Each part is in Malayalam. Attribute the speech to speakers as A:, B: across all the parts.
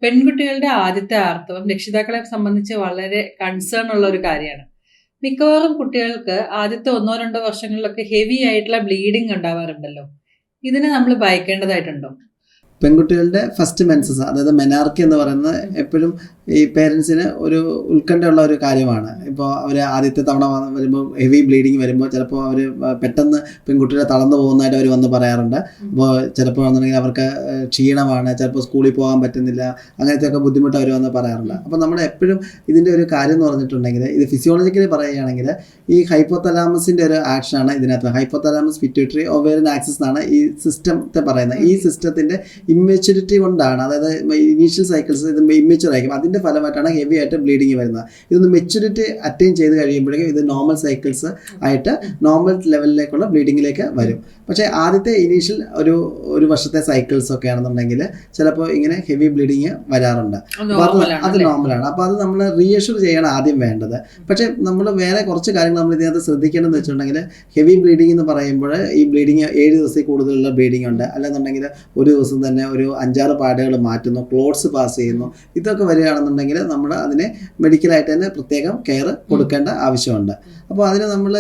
A: പെൺകുട്ടികളുടെ ആദ്യത്തെ ആർത്തവം രക്ഷിതാക്കളെ സംബന്ധിച്ച് വളരെ കൺസേൺ ഉള്ള ഒരു കാര്യമാണ്. മിക്കവാറും കുട്ടികൾക്ക് ആദ്യത്തെ 1-2 വർഷങ്ങളിലൊക്കെ ഹെവി ആയിട്ടുള്ള ബ്ലീഡിങ് ഉണ്ടാവാറുണ്ടല്ലോ. ഇതിനെ നമ്മൾ ഭയക്കേണ്ടതായിട്ടുണ്ടോ?
B: പെൺകുട്ടികളുടെ ഫസ്റ്റ് മെൻസസ്, അതായത് മെനാർക്കി എന്ന് പറയുന്നത് എപ്പോഴും ഈ പേരൻസിന് ഒരു ഉത്കണ്ഠയുള്ള ഒരു കാര്യമാണ്. ഇപ്പോൾ അവർ ആദ്യത്തെ തവണ വരുമ്പോൾ ഹെവി ബ്ലീഡിങ് വരുമ്പോൾ ചിലപ്പോൾ അവർ പെട്ടെന്ന് പെൺകുട്ടികളെ തളർന്നു പോകുന്നതായിട്ട് അവർ വന്ന് പറയാറുണ്ട്. അപ്പോൾ ചിലപ്പോൾ വന്നിട്ടുണ്ടെങ്കിൽ അവർക്ക് ക്ഷീണമാണ്, ചിലപ്പോൾ സ്കൂളിൽ പോകാൻ പറ്റുന്നില്ല, അങ്ങനത്തെയൊക്കെ ബുദ്ധിമുട്ട് അവർ വന്ന് പറയാറുണ്ട്. അപ്പോൾ നമ്മൾ എപ്പോഴും ഇതിൻ്റെ ഒരു കാര്യം എന്ന് പറഞ്ഞിട്ടുണ്ടെങ്കിൽ, ഇത് ഫിസിയോളജിക്കലി പറയുകയാണെങ്കിൽ ഈ ഹൈപ്പോതലാമസിൻ്റെ ഒരു ആക്ഷനാണ് ഇതിനകത്ത്. ഹൈപ്പോതലാമസ് പിറ്റ്യൂട്ടറി ഓവേറിയൻ ആക്സിസ് എന്നാണ് ഈ സിസ്റ്റത്തെ പറയുന്നത്. ഈ സിസ്റ്റത്തിൻ്റെ ഇമ്മെച്യൂരിറ്റി കൊണ്ടാണ്, അതായത് ഇനീഷ്യൽ സൈക്കിൾസ് ഇത് ഇമ്മെച്യൂർ ആയിരിക്കും, അതിൻ്റെ ഫലമായിട്ടാണ് ഹെവി ആയിട്ട് ബ്ലീഡിങ് വരുന്നത്. ഇതൊന്ന് മെച്യൂരിറ്റി അറ്റൈൻ ചെയ്ത് കഴിയുമ്പോഴേക്കും ഇത് നോർമൽ സൈക്കിൾസ് ആയിട്ട് നോർമൽ ലെവലിലേക്കുള്ള ബ്ലീഡിങ്ങിലേക്ക് വരും. പക്ഷേ ആദ്യത്തെ ഇനീഷ്യൽ ഒരു വർഷത്തെ സൈക്കിൾസ് ഒക്കെ ആണെന്നുണ്ടെങ്കിൽ ചിലപ്പോൾ ഇങ്ങനെ ഹെവി ബ്ലീഡിങ് വരാറുണ്ട്. അപ്പോൾ അത് നോർമലാണ്. അപ്പോൾ അത് നമ്മൾ റീഅഷ്യൂർ ചെയ്യണം ആദ്യം വേണ്ടത്. പക്ഷേ നമ്മൾ വേറെ കുറച്ച് കാര്യങ്ങൾ നമ്മൾ ഇതിനകത്ത് ശ്രദ്ധിക്കേണ്ടതെന്ന് വെച്ചിട്ടുണ്ടെങ്കിൽ, ഹെവി ബ്ലീഡിംഗ് എന്ന് പറയുമ്പോൾ ഈ ബ്ലീഡിങ് 7 ദിവസത്തിൽ കൂടുതലുള്ള ബ്ലീഡിംഗ് ഉണ്ട്, അല്ലെന്നുണ്ടെങ്കിൽ ഒരു ദിവസം തന്നെ ഒരു 5-6 പാടുകൾ മാറ്റുന്നു, ക്ലോട്ട്സ് പാസ് ചെയ്യുന്നു, ഇതൊക്കെ വരികയാണെന്നുണ്ടെങ്കിൽ നമ്മൾ അതിനെ മെഡിക്കലായിട്ട് തന്നെ പ്രത്യേകം കെയർ കൊടുക്കേണ്ട ആവശ്യമുണ്ട്. അപ്പോൾ അതിന് നമ്മൾ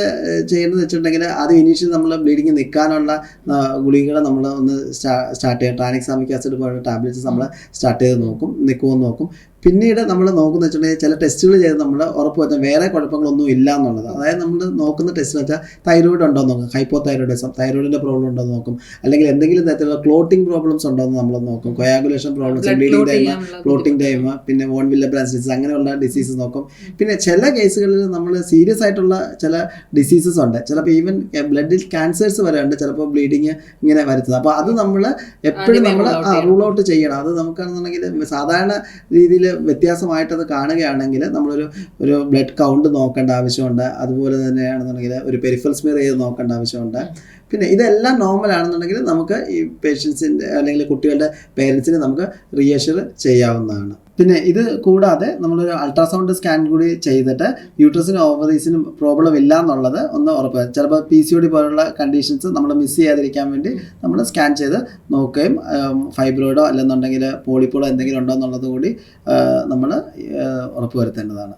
B: ചെയ്യേണ്ടതെന്ന് വെച്ചിട്ടുണ്ടെങ്കിൽ, ആദ്യം ഇനീഷ്യൽ നമ്മൾ ബ്ലീഡിങ് നിൽക്കാനുള്ള ഗുളികകൾ നമ്മൾ ഒന്ന് സ്റ്റാർട്ട് ചെയ്യാം. ട്രാനിക്സാമിക് ആസിഡ് പോലുള്ള ടാബ്ലറ്റ്സ് നമ്മൾ സ്റ്റാർട്ട് ചെയ്ത് നോക്കും, നിൽക്കുമെന്ന് നോക്കും. പിന്നീട് നമ്മൾ നോക്കുന്ന വെച്ചിട്ടുണ്ടെങ്കിൽ ചില ടെസ്റ്റുകൾ ചെയ്ത് നമ്മൾ ഉറപ്പ് വരുത്താൻ വേറെ കുഴപ്പങ്ങളൊന്നും ഇല്ല എന്നുള്ളത്. അതായത് നമ്മൾ നോക്കുന്ന ടെസ്റ്റ് എന്ന് വെച്ചാൽ തൈറോയിഡ് ഉണ്ടോ എന്ന് നോക്കും, ഹൈപ്പോതൈറോയിഡിസം, തൈറോയിഡിൻ്റെ പ്രോബ്ലം ഉണ്ടോ എന്ന് നോക്കും, അല്ലെങ്കിൽ എന്തെങ്കിലും തരത്തിലുള്ള ക്ലോട്ടിംഗ് പ്രോബ്ലംസ് ഉണ്ടോ എന്ന് നമ്മൾ നോക്കും, coagulation problems, bleeding time, clotting time, പിന്നെ വോൺ വില്ലബ്രാൻസ് ഡിസീസ്, അങ്ങനെയുള്ള ഡിസീസസ് നോക്കും. പിന്നെ ചില കേസുകളിൽ നമ്മൾ സീരിയസ് ആയിട്ടുള്ള ചില ഡിസീസസ് ഉണ്ട്, ചിലപ്പോൾ ഈവൻ ബ്ലഡിൽ ക്യാൻസേഴ്സ് വരെ ഉണ്ട് ചിലപ്പോൾ ബ്ലീഡിങ് ഇങ്ങനെ വരുത്തുന്നത്. അപ്പോൾ അത് നമ്മൾ എപ്പോഴും നമ്മൾ റൂൾ ഔട്ട് ചെയ്യണം. അത് നമുക്കാണെന്നുണ്ടെങ്കിൽ സാധാരണ രീതിയിൽ വ്യത്യാസമായിട്ടത് കാണുകയാണെങ്കിൽ നമ്മളൊരു ബ്ലഡ് കൗണ്ട് നോക്കേണ്ട ആവശ്യമുണ്ട്. അതുപോലെ തന്നെയാണെന്നുണ്ടെങ്കിൽ ഒരു പെരിഫറൽ സ്മിയർ ചെയ്ത് നോക്കേണ്ട ആവശ്യമുണ്ട്. പിന്നെ ഇതെല്ലാം നോർമൽ ആണെന്നുണ്ടെങ്കിൽ നമുക്ക് ഈ പേഷ്യൻസിൻ്റെ അല്ലെങ്കിൽ കുട്ടികളുടെ പേരൻസിനെ നമുക്ക് റീഅഷ്യൂർ ചെയ്യാവുന്നതാണ്. പിന്നെ ഇത് കൂടാതെ നമ്മളൊരു അൾട്രാസൗണ്ട് സ്കാൻ കൂടി ചെയ്തിട്ട് യൂട്രസിനും ഓവറീസിനും പ്രോബ്ലം ഇല്ല എന്നുള്ളത് ഒന്ന് ഉറപ്പ്. ചിലപ്പോൾ PCOD പോലുള്ള കണ്ടീഷൻസ് നമ്മൾ മിസ് ചെയ്യാതിരിക്കാൻ വേണ്ടി നമ്മൾ സ്കാൻ ചെയ്ത് നോക്കുകയും ഫൈബ്രോയിഡോ അല്ലെന്നുണ്ടെങ്കിൽ പോളിപ്പോളോ എന്തെങ്കിലും ഉണ്ടോ എന്നുള്ളത് കൂടി നമ്മൾ ഉറപ്പ് വരുത്തേണ്ടതാണ്.